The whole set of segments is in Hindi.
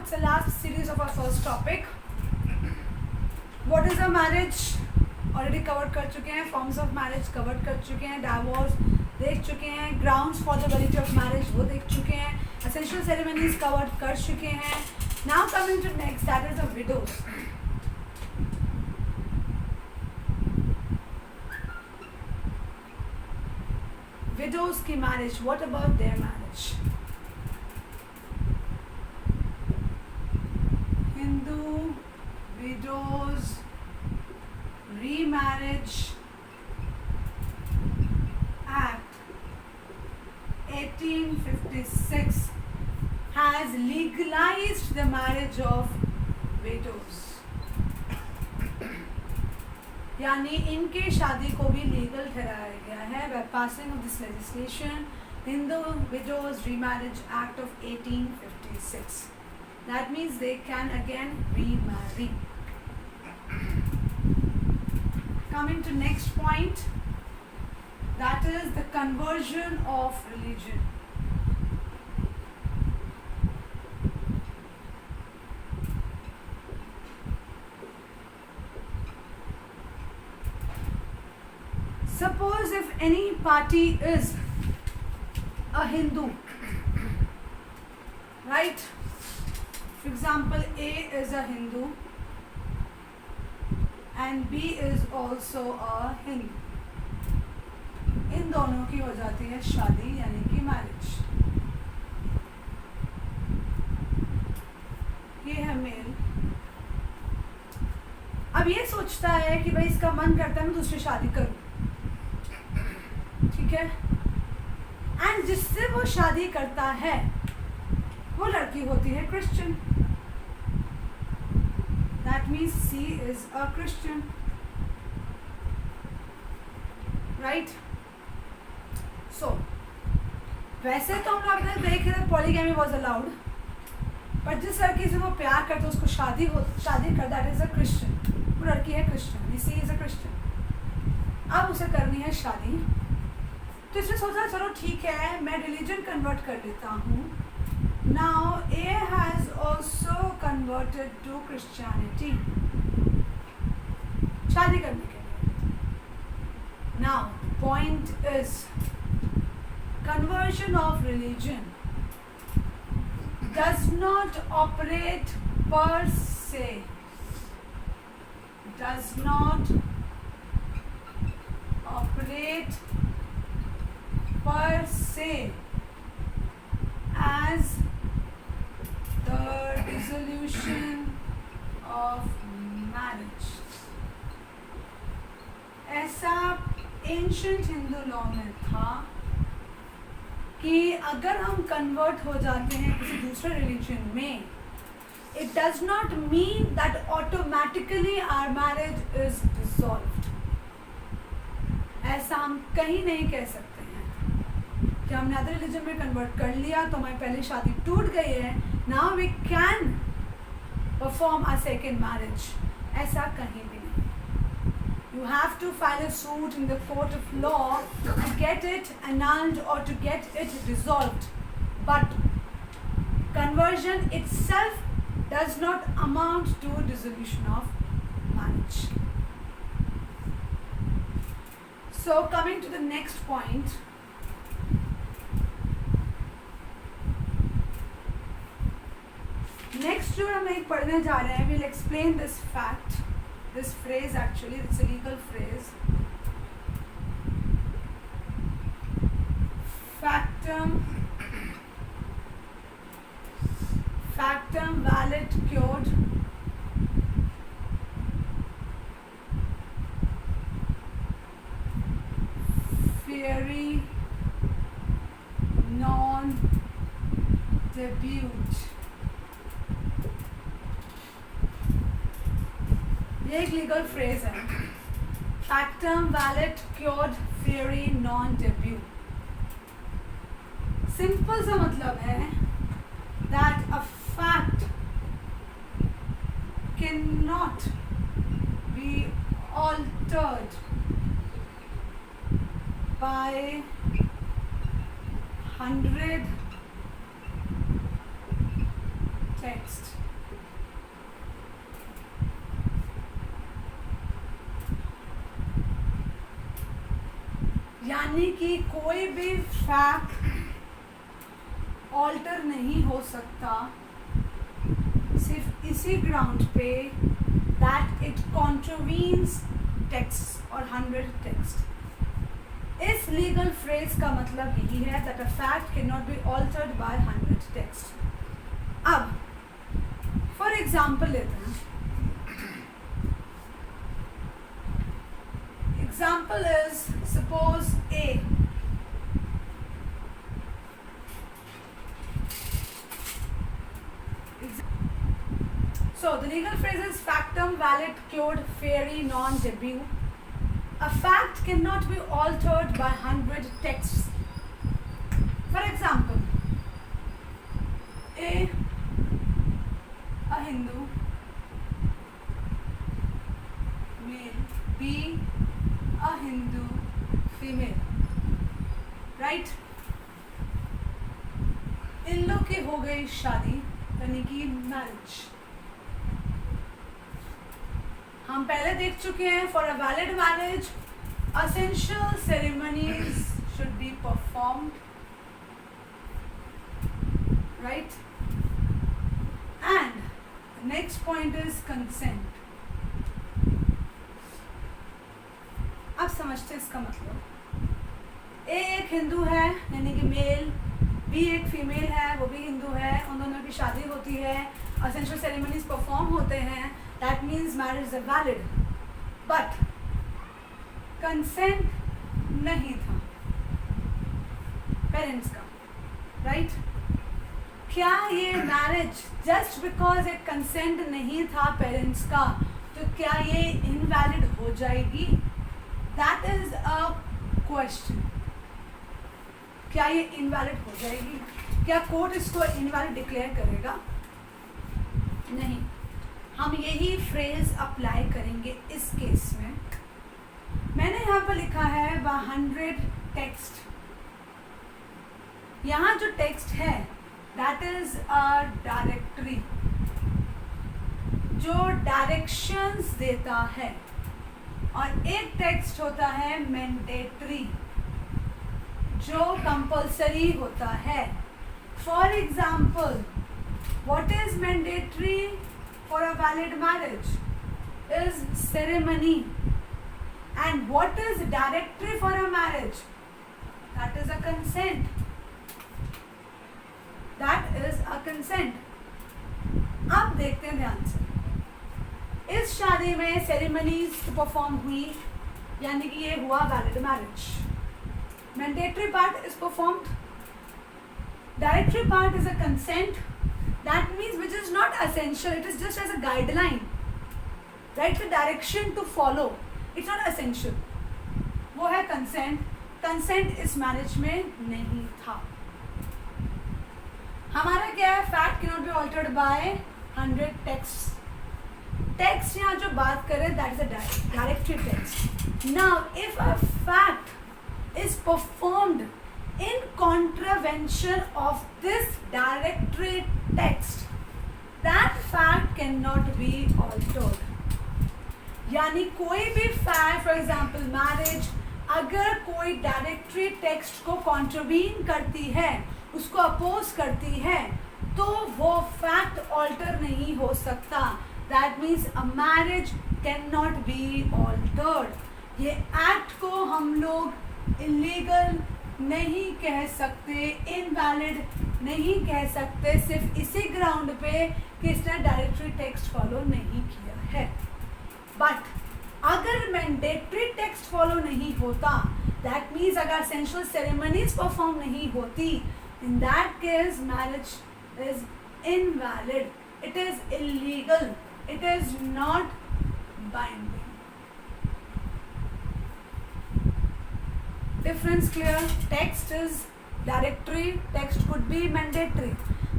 it's the last series of our first topic. What is a marriage? Already covered कर चुके हैं. Forms of marriage covered कर चुके हैं. Divorce देख चुके हैं. Grounds for the validity of marriage वो देख चुके हैं. Essential ceremonies covered कर चुके हैं. Now coming to next, that is the widows. Widows की marriage. What about their marriage? Hindu widows remarriage act 1856 has legalized the marriage of widows. यानी इनके शादी को भी लीगल ठहराया गया है by passing of this legislation, Hindu Widows Remarriage Act of 1856. That means they can again remarry. Coming to next point, that is the conversion of religion. Suppose if any party is a Hindu, right? For example, A is a Hindu and B is also a Hindu. इन दोनों की हो जाती है शादी यानी कि मैरिज. ये है मेल. अब ये सोचता है कि भाई इसका मन करता है मैं दूसरी शादी करूं, ठीक है. एंड जिससे वो शादी करता है वो लड़की होती है Christian. That means she is a Christian, right. So वैसे तो हम लोग देख रहे हैं पॉलीगैमी वाज अलाउड, पर जिस लड़की से वो प्यार करते उसको शादी कर, दैट इज अ क्रिश्चियन. वो लड़की है Christian, she is a Christian. अब उसे करनी है शादी, तो इसने सोचा चलो ठीक है मैं रिलीजन कन्वर्ट कर लेता हूँ. Now a has also converted to Christianity शादी करने के लिए. Now point is conversion of religion does not operate per se, does not operate per se as the dissolution of marriage. ऐसा एंशिएंट हिंदू लॉ में था कि अगर हम कन्वर्ट हो जाते हैं किसी दूसरे रिलीजन में, it does not mean that automatically our marriage is dissolved. ऐसा हम कहीं नहीं कह सकते हैं कि हमने अदर रिलीजन में कन्वर्ट कर लिया तो हमारी पहली शादी टूट गई है, now we can perform a second marriage. ऐसा कहीं भी नहीं. You have to file a suit in the court of law to get it annulled or to get it dissolved. But conversion itself does not amount to dissolution of marriage. So coming to the next point. Next जो हम एक पढ़ने जा रहे हैं, we'll explain this fact. This phrase actually, it's a legal phrase. Factum valid cured fieri non debut. ये एक लीगल फ्रेज है. फैक्टम वैलिड क्योर्ड फियरी नॉन डेब्यू. सिंपल सा मतलब है that a fact can not be altered by 100 text. यानी कि कोई भी फैक्ट ऑल्टर नहीं हो सकता सिर्फ इसी ग्राउंड पे दैट इट कॉन्ट्रोवीन्स टेक्स्ट और 100 टेक्स्ट। इस लीगल फ्रेज का मतलब यही है that a fact can not be altered by 100 text. अब फॉर एग्जाम्पल लेते हैं, example is suppose A. So the legal phrase is factum, valid, clod, fairy, non, debut. A fact cannot be altered by 100 texts. For example, A Hindu, male, B a Hindu female, right? इन लोग की हो गई शादी यानी कि मैरिज। हम पहले देख चुके हैं for a valid marriage essential ceremonies should be performed, right? And the next point is consent. अब समझते हैं इसका मतलब। ए एक हिंदू है यानी कि मेल, बी एक फीमेल है वो भी हिंदू है, उन दोनों की शादी होती है, असेंशियल सेरेमनीज परफॉर्म होते हैं, that means marriage is valid. But consent नहीं था पेरेंट्स का, राइट? क्या ये मैरिज जस्ट बिकॉज एक कंसेंट नहीं था पेरेंट्स का तो क्या ये इनवैलिड हो जाएगी? That is a question. क्या ये इनवैलिड हो जाएगी? क्या कोर्ट इसको इनवैलिड डिक्लेयर करेगा? नहीं। हम यही फ्रेज अप्लाई करेंगे इस केस में। मैंने यहाँ पर लिखा है 100 टेक्स्ट। यहाँ जो टेक्स्ट है दैट इज अ डायरेक्टरी जो डायरेक्शंस देता है, और एक टेक्स्ट होता है मैंडेटरी जो कंपल्सरी होता है। For example, what is mandatory for a valid marriage is ceremony, and what is directory for a marriage? That is a consent. That is a consent. अब देखते हैं ध्यान से, इस शादी में सेरेमनीज परफॉर्म हुई यानी कि ये हुआ valid marriage. Mandatory part is performed, directory part is a consent, that means which is not essential, it is just as a guideline, right? The direction to follow, it's not essential, वो है कंसेंट। कंसेंट इस मैरिज में नहीं था। हमारा क्या है? Fact can not be altered by 100 text. Text यहाँ जो बात करें that is a directory text. Now if a fact is performed in contravention of this directory text, that fact can not be altered. यानी कोई भी फैक्ट, फॉर एग्जाम्पल मैरिज, अगर कोई डायरेक्टरी टेक्स्ट को कॉन्ट्रवीन करती है, उसको अपोज करती है, तो वो फैक्ट ऑल्टर नहीं हो सकता। That means a marriage can not be altered. ये एक्ट को हम लोग इलीगल नहीं कह सकते, इनवैलिड नहीं कह सकते, सिर्फ इसी ग्राउंड पे कि इसने डायरेक्टरी टेक्स्ट फॉलो नहीं किया है। बट अगर मैंडेटरी टेक्स्ट फॉलो नहीं होता, दैट मीन्स अगर एसेंशियल सेरेमनीज परफॉर्म नहीं होती, in that case marriage is invalid, it is illegal, it is not binding. Difference clear? Text is directory, text could be mandatory.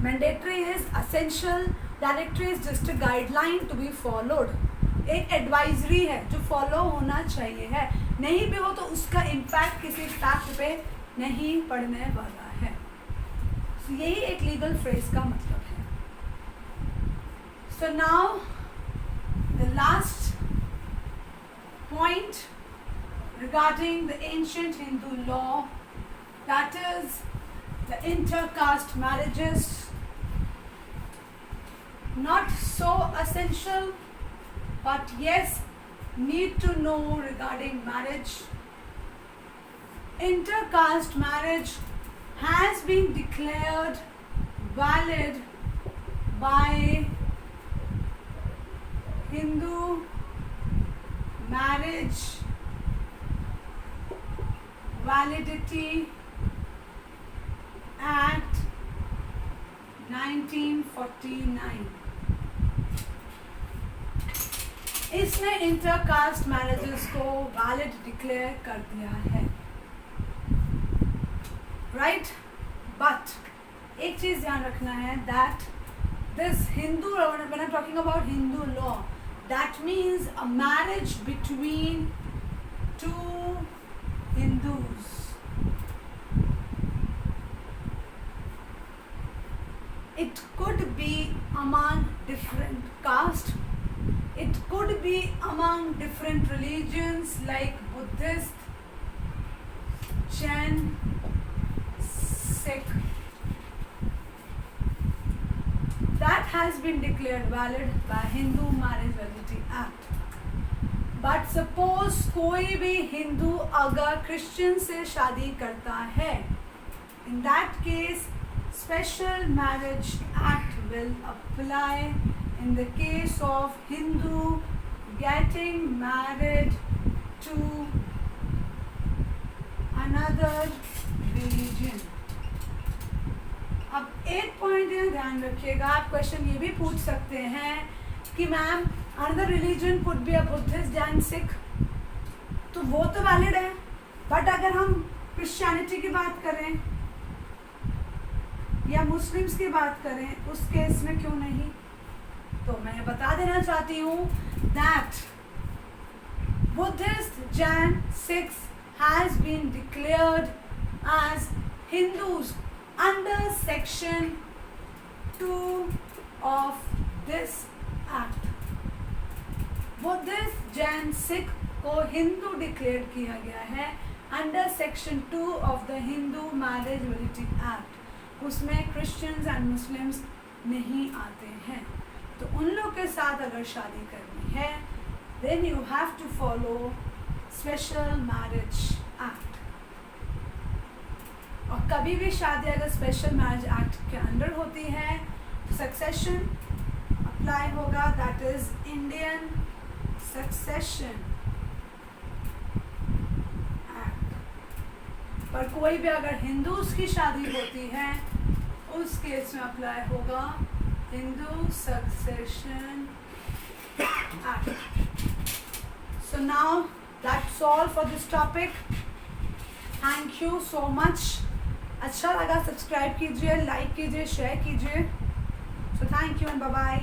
Mandatory is essential, directory is just a guideline to be followed. एक एडवाइजरी है जो फॉलो होना चाहिए है, नहीं भी हो तो उसका इम्पैक्ट किसी फैक्ट पे नहीं पड़ने वाला है। यही एक लीगल फ्रेज का मतलब है। So now the last point regarding the ancient Hindu law, that is the intercaste marriages. Not so essential, but yes, need to know regarding marriage. Intercaste marriage has been declared valid by Hindu Marriage Validity Act 1949. इसने इंटरकास्ट मैरिजेस को वैलिड डिक्लेयर कर दिया है, राइट? बट एक चीज ध्यान रखना है, that this Hindu, when I'm talking about Hindu law, that means a marriage between two Hindus. It could be among different castes, it could be among different religions like Buddhist, Jain, Sikh. That has been declared valid by Hindu Marriage Validity Act. But suppose कोई भी हिंदू अगर क्रिश्चियन से शादी करता है, in that case Special Marriage Act will apply in the case of Hindu getting married to another religion. अब एक पॉइंट ये ध्यान रखिएगा, आप क्वेश्चन ये भी पूछ सकते हैं कि ma'am another religion could be a Buddhist, Jain, Sikh, तो वो तो वैलिड है, बट अगर हम क्रिश्चियनिटी की बात करें या मुस्लिम्स की बात करें, उस केस में क्यों नहीं? तो मैं बता देना चाहती हूँ that Buddhist, Jain, Sikhs has been declared as Hindus under section 2 of this act. Buddhist, Jain, Sikh को हिंदू डिक्लेयर किया गया है under section 2 of the Hindu marriage validity act. उसमें क्रिश्चियंस एंड मुस्लिम्स नहीं आते हैं. तो उन लोग के साथ अगर शादी करनी है, then you have to follow special marriage act. और कभी भी शादी अगर स्पेशल मैरिज एक्ट के अंडर होती है तो सक्सेशन अप्लाई होगा, that is Indian succession act. पर कोई भी अगर हिंदूज की शादी होती है उस केस में अप्लाई होगा Hindu succession act. So now that's all for this topic. Thank you so much. अच्छा लगा सब्सक्राइब कीजिए, लाइक कीजिए, शेयर कीजिए. So thank you and bye bye.